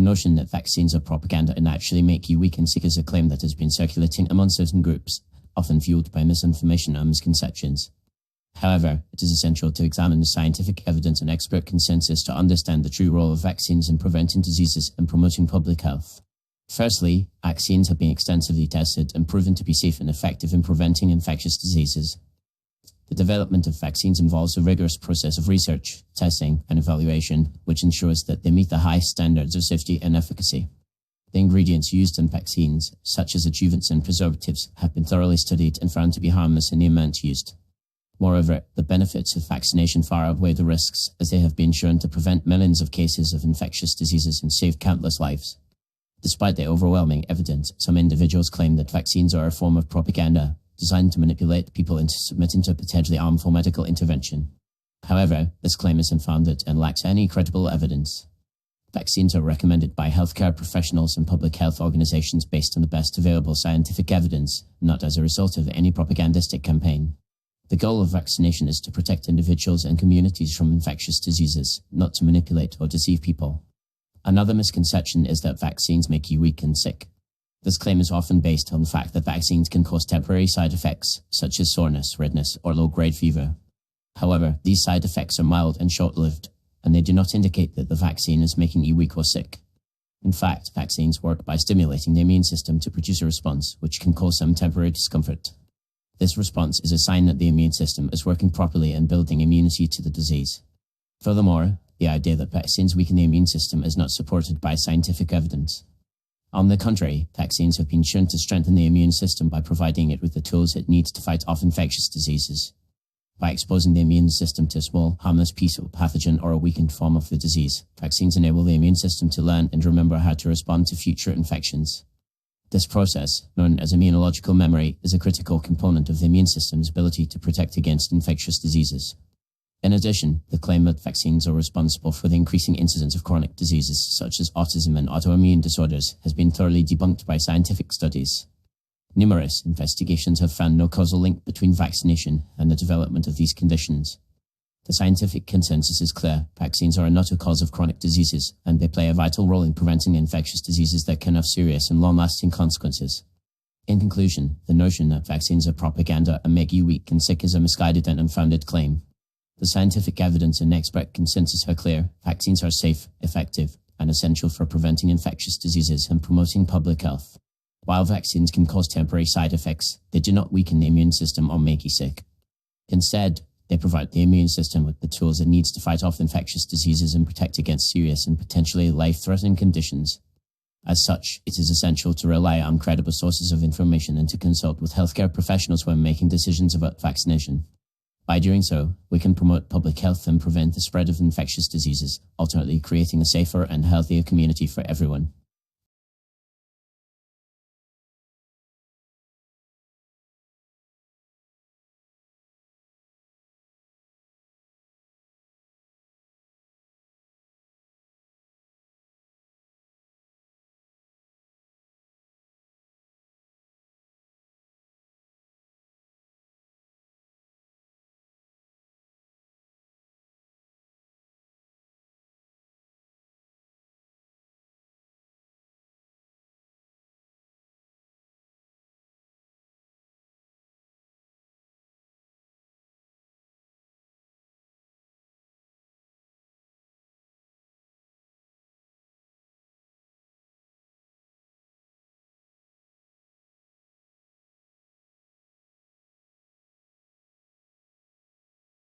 notion that vaccines are propaganda and actually make you weak and sick is a claim that has been circulating among certain groups, often fueled by misinformation and misconceptions. However, it is essential to examine the scientific evidence and expert consensus to understand the true role of vaccines in preventing diseases and promoting public health. Firstly, vaccines have been extensively tested and proven to be safe and effective in preventing infectious diseases. The development of vaccines involves a rigorous process of research, testing, and evaluation, which ensures that they meet the highest standards of safety and efficacy. The ingredients used in vaccines, such as adjuvants and preservatives, have been thoroughly studied and found to be harmless in the amount used. Moreover, the benefits of vaccination far outweigh the risks, as they have been shown to prevent millions of cases of infectious diseases and save countless lives. Despite the overwhelming evidence, some individuals claim that vaccines are a form of propaganda, designed to manipulate people into submitting to potentially harmful medical intervention. However, this claim is unfounded and lacks any credible evidence. Vaccines are recommended by healthcare professionals and public health organizations based on the best available scientific evidence, not as a result of any propagandistic campaign. The goal of vaccination is to protect individuals and communities from infectious diseases, not to manipulate or deceive people. Another misconception is that vaccines make you weak and sick. This claim is often based on the fact that vaccines can cause temporary side effects, such as soreness, redness, or low-grade fever. However, these side effects are mild and short-lived, and they do not indicate that the vaccine is making you weak or sick. In fact, vaccines work by stimulating the immune system to produce a response, which can cause some temporary discomfort. This response is a sign that the immune system is working properly and building immunity to the disease. Furthermore, the idea that vaccines weaken the immune system is not supported by scientific evidence. On the contrary, vaccines have been shown to strengthen the immune system by providing it with the tools it needs to fight off infectious diseases. By exposing the immune system to a small, harmless piece of pathogen or a weakened form of the disease, vaccines enable the immune system to learn and remember how to respond to future infections. This process, known as immunological memory, is a critical component of the immune system's ability to protect against infectious diseases. In addition, the claim that vaccines are responsible for the increasing incidence of chronic diseases such as autism and autoimmune disorders has been thoroughly debunked by scientific studies. Numerous investigations have found no causal link between vaccination and the development of these conditions. The scientific consensus is clear: vaccines are not a cause of chronic diseases, and they play a vital role in preventing infectious diseases that can have serious and long-lasting consequences. In conclusion, the notion that vaccines are propaganda and make you weak and sick is a misguided and unfounded claim. The scientific evidence and expert consensus are clear: vaccines are safe, effective, and essential for preventing infectious diseases and promoting public health. While vaccines can cause temporary side effects, they do not weaken the immune system or make you sick. Instead, they provide the immune system with the tools it needs to fight off infectious diseases and protect against serious and potentially life-threatening conditions. As such, it is essential to rely on credible sources of information and to consult with healthcare professionals when making decisions about vaccination. By doing so, we can promote public health and prevent the spread of infectious diseases, ultimately creating a safer and healthier community for everyone.